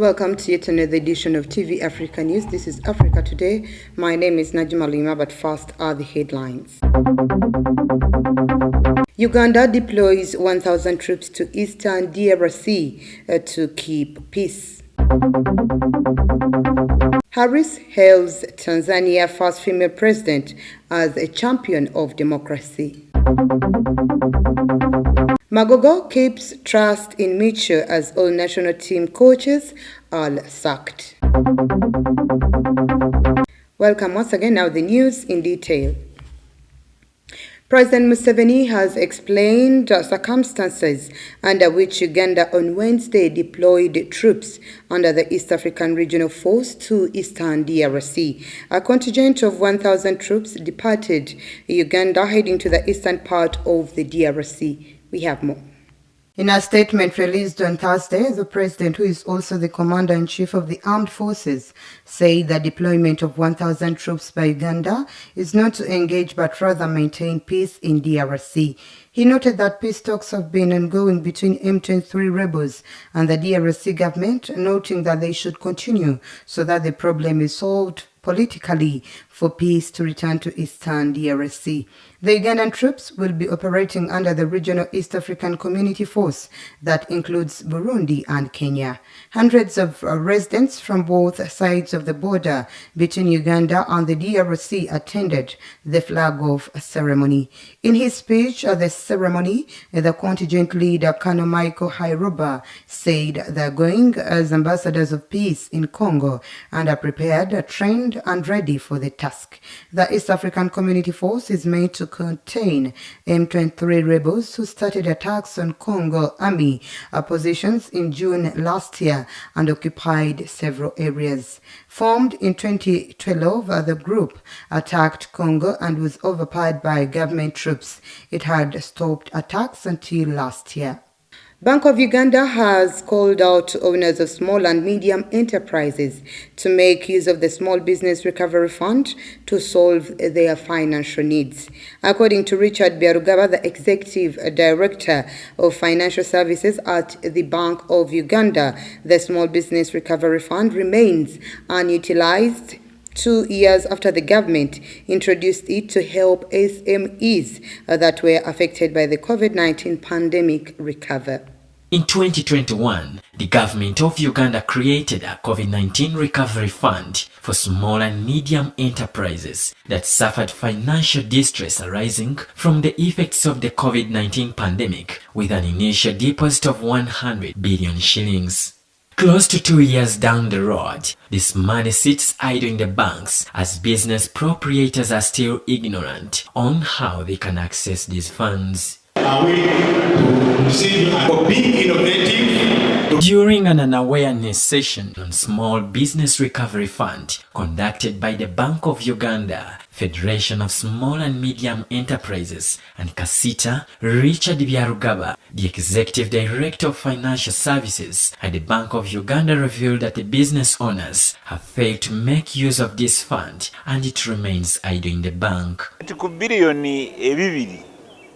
Welcome to yet another edition of TV Africa News. This is Africa Today. My name is Najima Lima, but first are the headlines. Uganda deploys 1,000 troops to eastern DRC to keep peace. Harris hails Tanzania first female president as a champion of democracy. Magogo keeps trust in Micho as all national team coaches are sacked. Welcome once again. Now the news in detail. President Museveni has explained circumstances under which Uganda on Wednesday deployed troops under the East African Regional Force to eastern DRC. A contingent of 1,000 troops departed Uganda heading to the eastern part of the DRC. We have more. In a statement released on Thursday, the president, who is also the commander-in-chief of the armed forces, said the deployment of 1,000 troops by Uganda is not to engage but rather maintain peace in DRC. He noted that peace talks have been ongoing between M23 rebels and the DRC government, noting that they should continue so that the problem is solved politically for peace to return to eastern DRC. The Ugandan troops will be operating under the Regional East African Community Force that includes Burundi and Kenya. Hundreds of residents from both sides of the border between Uganda and the DRC attended the flag-off ceremony. In his speech at the ceremony, the contingent leader, Colonel Michael Hairoba, said they are going as ambassadors of peace in Congo and are prepared, trained and ready for the task. The East African Community Force is made to contain M23 rebels who started attacks on Congo Army positions in June last year and occupied several areas. Formed in 2012, the group attacked Congo and was overpowered by government troops. It had stopped attacks until last year. Bank of Uganda has called out owners of small and medium enterprises to make use of the Small Business Recovery Fund to solve their financial needs. According to Richard Byarugaba, the Executive Director of Financial Services at the Bank of Uganda, the Small Business Recovery Fund remains unutilized 2 years after the government introduced it to help SMEs that were affected by the COVID-19 pandemic recover. In 2021, the government of Uganda created a COVID-19 recovery fund for small and medium enterprises that suffered financial distress arising from the effects of the COVID-19 pandemic, with an initial deposit of 100 billion shillings. Close to 2 years down the road, this money sits idle in the banks as business proprietors are still ignorant on how they can access these funds. During an awareness session on Small Business Recovery Fund conducted by the Bank of Uganda, Federation of Small and Medium Enterprises, and Kasita, Richard Byarugaba, the Executive Director of Financial Services at the Bank of Uganda, revealed that the business owners have failed to make use of this fund and it remains idle in the bank.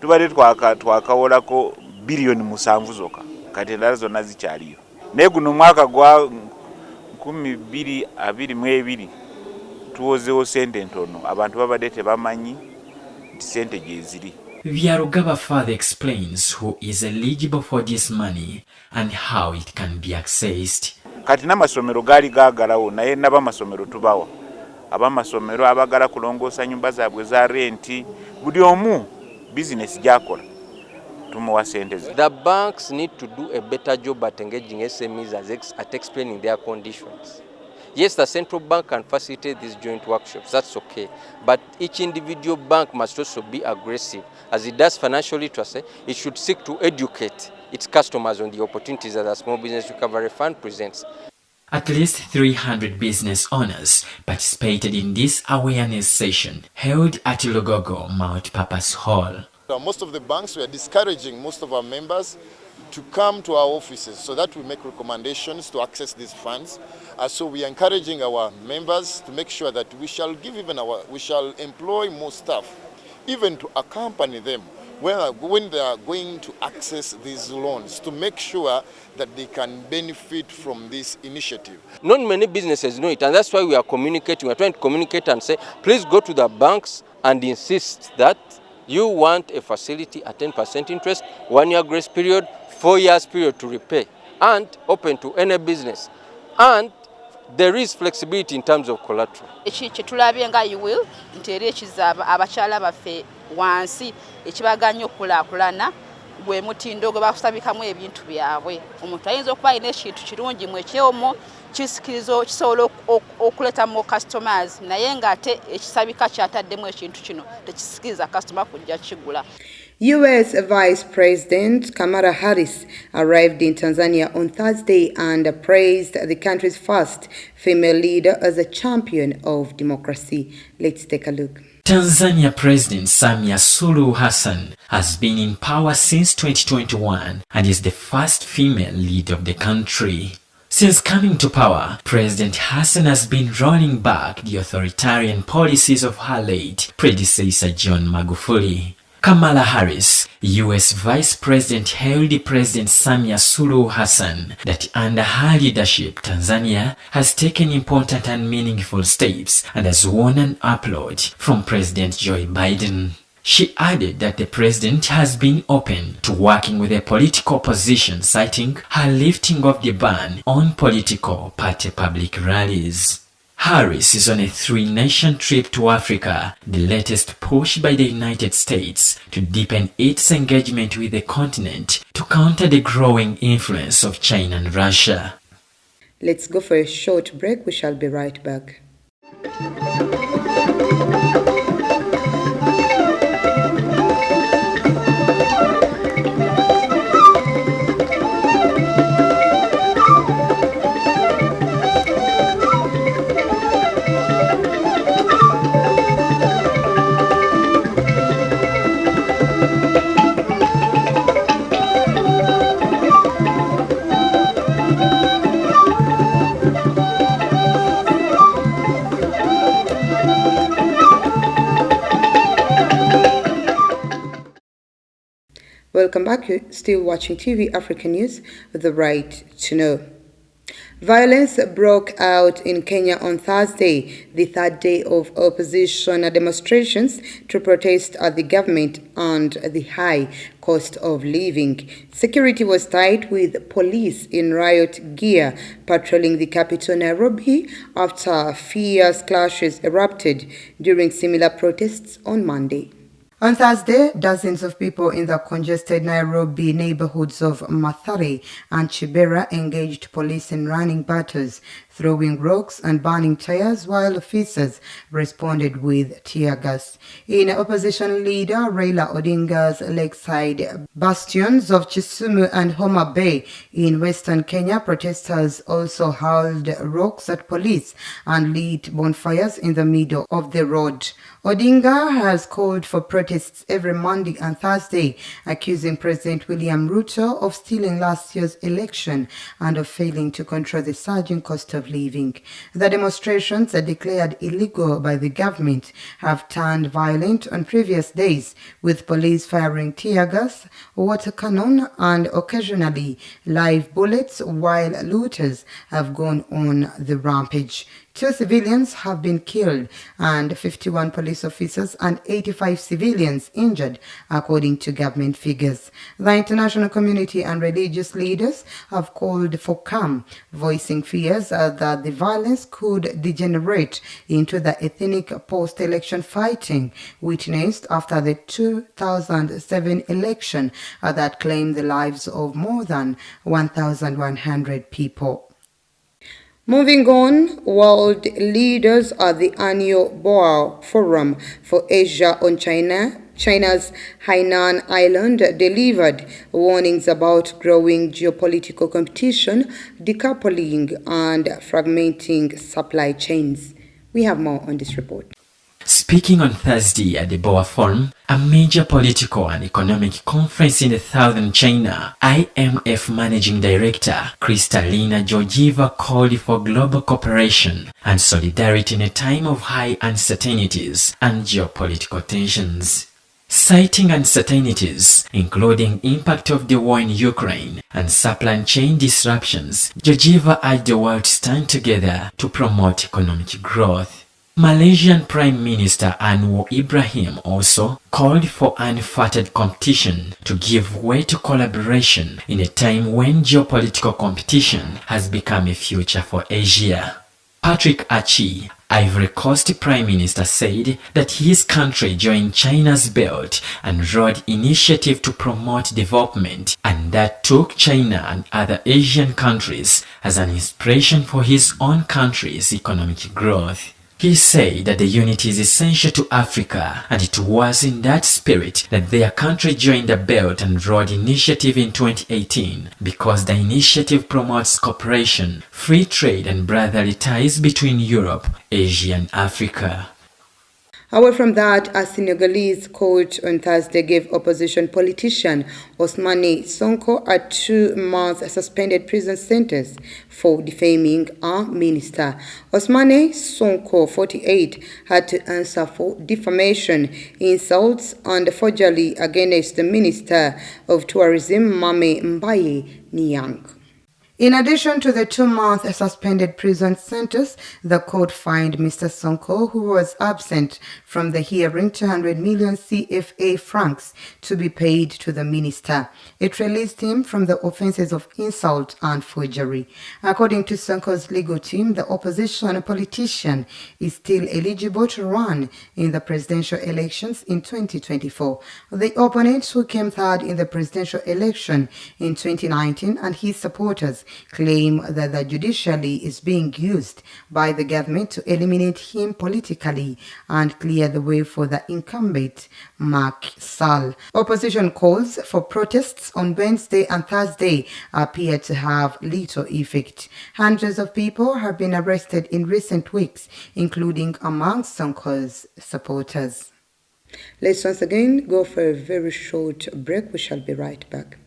Tubadde twakawolako billion 7 zokka kati endala zonna zikyaliyo naye guno mwaka gwa 2022 tuwozeewo sente ntono abantu babadde tebamanyi nti sente gye ziri. Byarugaba further explains who is eligible for this money and how it can be accessed. Kati n'amasomero gaali gaagalawo naye n'abamasomero tubawa abamasomero abagala kulongoosa nyumba zaabwe za renti buli omu business jakola tumuwa sente. The banks need to do a better job at engaging SMEs at explaining their conditions. Yes, the central bank can facilitate these joint workshops, that's okay. But each individual bank must also be aggressive. As it does financial literacy, it should seek to educate its customers on the opportunities that the Small Business Recovery Fund presents. At least 300 business owners participated in this awareness session held at Lugogo Multipurpose Hall. Most of the banks were discouraging most of our members to come to our offices so that we make recommendations to access these funds. So we are encouraging our members to make sure that we shall employ more staff, even to accompany them when they are going to access these loans, to make sure that they can benefit from this initiative. Not many businesses know it, and that's why we are communicating. We're trying to communicate and say, please go to the banks and insist that you want a facility at 10% interest, 1 year grace period, 4 years period to repay, and open to any business. And there is flexibility in terms of collateral. Tulabye nga you will nti eri ekizaaba abakyala baffe wansi ekibaganya okukulaakulana gwe mutindo gwe bakusabikamu ebintu byabwe. Omuntu ayinza okuba alina ekintu kirungi mu ekyomo kisikirizo kisobola okuleetamu customers naye ng'ate ekisabika kyataddemu ekintu kino tekisikiriza customer kujja kigula. U.S. Vice President Kamala Harris arrived in Tanzania on Thursday and praised the country's first female leader as a champion of democracy. Let's take a look. Tanzania President Samia Suluhu Hassan has been in power since 2021 and is the first female leader of the country. Since coming to power, President Hassan has been rolling back the authoritarian policies of her late predecessor John Magufuli. Kamala Harris, U.S. Vice President, hailed President Samia Suluhu Hassan that under her leadership, Tanzania has taken important and meaningful steps and has won an applaud from President Joe Biden. She added that the president has been open to working with the political opposition, citing her lifting of the ban on political party public rallies. Harris is on a 3-nation trip to Africa, the latest push by the United States to deepen its engagement with the continent to counter the growing influence of China and Russia. Let's go for a short break. We shall be right back. Welcome back. You're still watching TV African News with the right to know. Violence broke out in Kenya on Thursday, the third day of opposition demonstrations to protest at the government and the high cost of living. Security was tight with police in riot gear patrolling the capital Nairobi after fierce clashes erupted during similar protests on Monday. On Thursday, dozens of people in the congested Nairobi neighborhoods of Mathare and Kibera engaged police in running battles, throwing rocks and burning tires, while officers responded with tear gas. In opposition leader Raila Odinga's lakeside bastions of Kisumu and Homa Bay in western Kenya, protesters also hurled rocks at police and lit bonfires in the middle of the road. Odinga has called for protests every Monday and Thursday, accusing President William Ruto of stealing last year's election and of failing to control the surging cost of living. The demonstrations, declared illegal by the government, have turned violent on previous days, with police firing tear gas, water cannon, and occasionally live bullets, while looters have gone on the rampage. 2 civilians have been killed and 51 police officers and 85 civilians injured, according to government figures. The international community and religious leaders have called for calm, voicing fears that the violence could degenerate into the ethnic post-election fighting witnessed after the 2007 election that claimed the lives of more than 1,100 people. Moving on, world leaders at the annual Boao Forum for Asia on China's Hainan Island delivered warnings about growing geopolitical competition, decoupling, and fragmenting supply chains. We have more on this report. Speaking on Thursday at the Boao Forum, a major political and economic conference in the southern China, IMF Managing Director Kristalina Georgieva called for global cooperation and solidarity in a time of high uncertainties and geopolitical tensions. Citing uncertainties, including impact of the war in Ukraine and supply chain disruptions, Georgieva urged the world to stand together to promote economic growth. Malaysian Prime Minister Anwar Ibrahim also called for unfettered competition to give way to collaboration in a time when geopolitical competition has become a future for Asia. Patrick Achi, Ivory Coast Prime Minister, said that his country joined China's Belt and Road Initiative to promote development, and that took China and other Asian countries as an inspiration for his own country's economic growth. He said that the unity is essential to Africa, and it was in that spirit that their country joined the Belt and Road Initiative in 2018, because the initiative promotes cooperation, free trade and brotherly ties between Europe, Asia and Africa. Away from that, a Senegalese court on Thursday gave opposition politician Ousmane Sonko a 2-month suspended prison sentence for defaming a minister. Ousmane Sonko, 48, had to answer for defamation, insults, and forgery against the Minister of Tourism, Mame Mbaye Niang. In addition to the 2-month suspended prison sentence, the court fined Mr. Sonko, who was absent from the hearing, 200 million CFA francs to be paid to the minister. It released him from the offenses of insult and forgery. According to Sonko's legal team, the opposition politician is still eligible to run in the presidential elections in 2024. The opponent, who came third in the presidential election in 2019, and his supporters claim that the judiciary is being used by the government to eliminate him politically and clear the way for the incumbent Macky Sall. Opposition calls for protests on Wednesday and Thursday appear to have little effect. Hundreds of people have been arrested in recent weeks, including among Sonko's supporters. Let's once again go for a very short break. We shall be right back.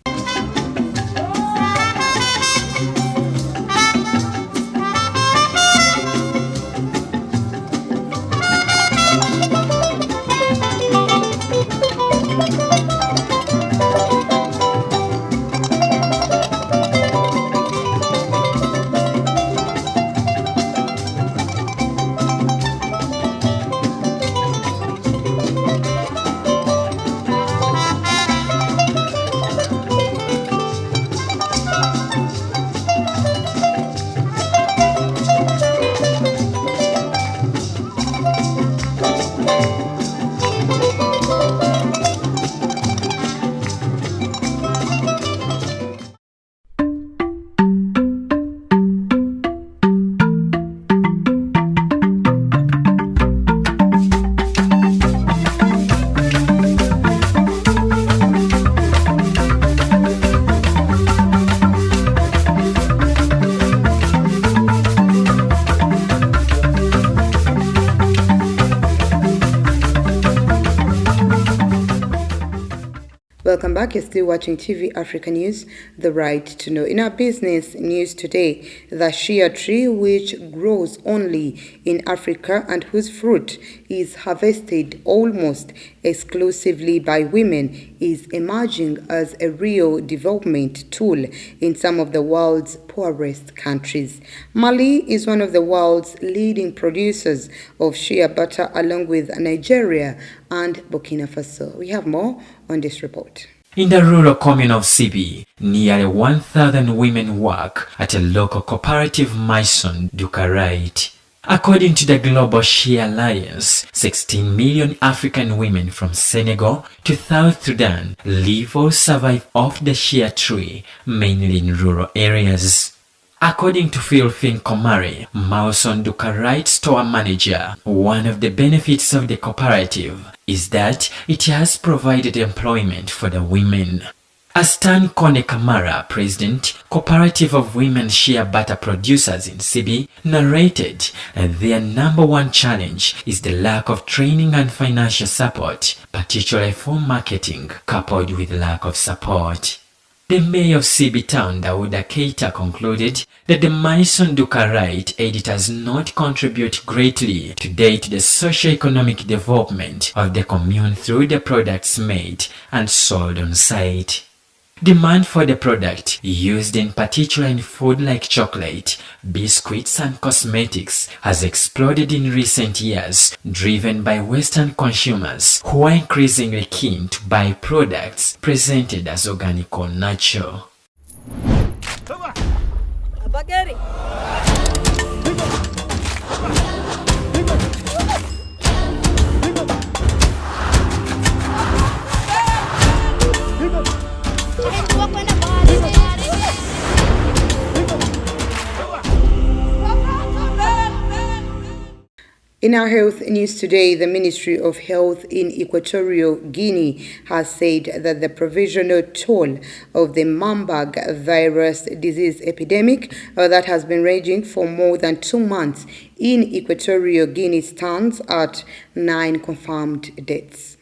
Welcome back. You're still watching TV Africa News, the right to know. In our business news today, the shea tree, which grows only in Africa and whose fruit is harvested almost exclusively by women, is emerging as a real development tool in some of the world's poorest countries. Mali is one of the world's leading producers of shea butter, along with Nigeria and Burkina Faso. We have more on this report. In the rural commune of Sibi, nearly 1,000 women work at a local cooperative maison Ducarite. According to the Global Shea Alliance, 16 million African women from Senegal to South Sudan live or survive off the shea tree, mainly in rural areas. According to Philfin Komari, Maison Ducarite store manager, one of the benefits of the cooperative is that it has provided employment for the women. Astan Kone Kamara, president, Cooperative of Women Shea Butter Producers in Sibi, narrated that their number one challenge is the lack of training and financial support, particularly for marketing, coupled with lack of support. The mayor of Sibi town, Dawuda Keita, concluded that the Maison Ducarite aid does not contribute greatly today to the socio-economic development of the commune through the products made and sold on site. Demand for the product, used in particular in food like chocolate, biscuits and cosmetics, has exploded in recent years, driven by Western consumers who are increasingly keen to buy products presented as organic or natural. In our health news today, the Ministry of Health in Equatorial Guinea has said that the provisional toll of the Marburg virus disease epidemic that has been raging for more than 2 months in Equatorial Guinea stands at 9 confirmed deaths.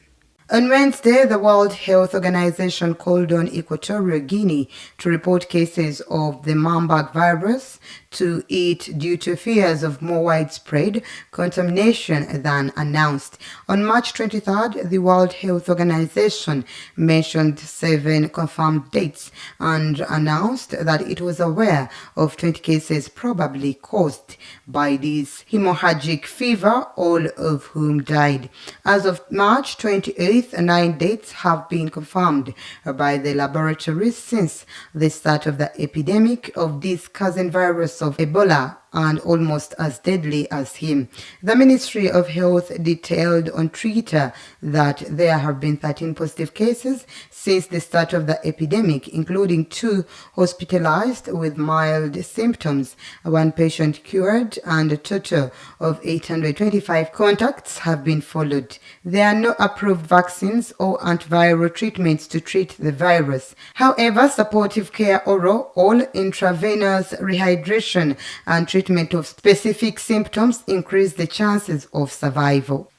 On Wednesday, the World Health Organization called on Equatorial Guinea to report cases of the Marburg virus to it due to fears of more widespread contamination than announced. On March 23rd, the World Health Organization mentioned 7 confirmed deaths and announced that it was aware of 20 cases probably caused by this hemorrhagic fever, all of whom died. As of March 28th, 9 deaths have been confirmed by the laboratories since the start of the epidemic of this cousin virus of Ebola, and almost as deadly as him. The Ministry of Health detailed on Twitter that there have been 13 positive cases since the start of the epidemic, including 2 hospitalized with mild symptoms, 1 patient cured, and a total of 825 contacts have been followed. There are no approved vaccines or antiviral treatments to treat the virus. However, supportive care, oral, all intravenous rehydration, and treatment of specific symptoms increase the chances of survival.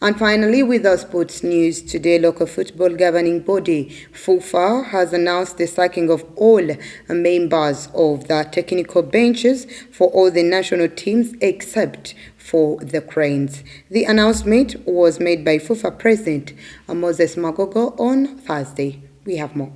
And finally, with our sports news today, local football governing body FUFA has announced the sacking of all members of the technical benches for all the national teams except for the Cranes. The announcement was made by FUFA President Moses Magogo on Thursday. We have more.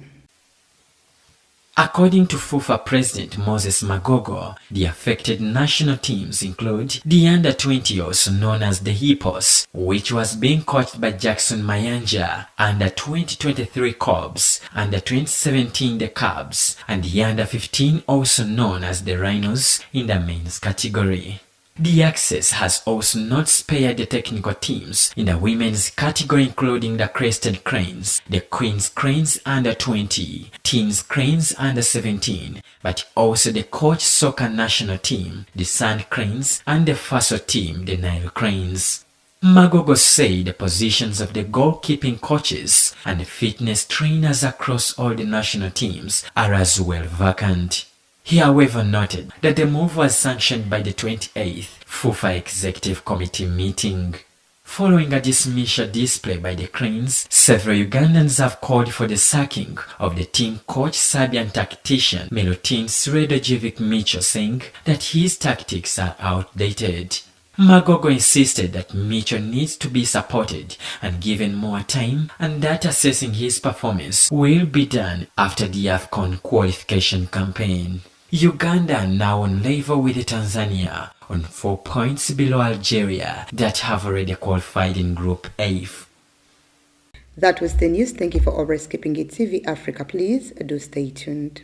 According to FUFA President Moses Magogo, the affected national teams include the Under-20, also known as the Hippos, which was being coached by Jackson Mayanja, Under-2023 Cubs, Under-2017 the Cubs, and the Under-15, also known as the Rhinos, in the men's category. The access has also not spared the technical teams in the women's category, including the Crested Cranes, the Queen's Cranes Under-20, Teens Cranes Under-17, but also the Coach Soccer National Team, the Sand Cranes, and the FASO team, the Nile Cranes. Magogo said the positions of the goalkeeping coaches and fitness trainers across all the national teams are as well vacant. He, however, noted that the move was sanctioned by the 28th FUFA Executive Committee meeting. Following a dismissal display by the Cranes, several Ugandans have called for the sacking of the team coach Serbian tactician Milutin Sredojevic Micho, saying that his tactics are outdated. Magogo insisted that Micho needs to be supported and given more time, and that assessing his performance will be done after the AFCON qualification campaign. Uganda are now on level with Tanzania, on 4 points below Algeria, that have already qualified in Group A. That was the news. Thank you for always keeping it TV Africa. Please do stay tuned.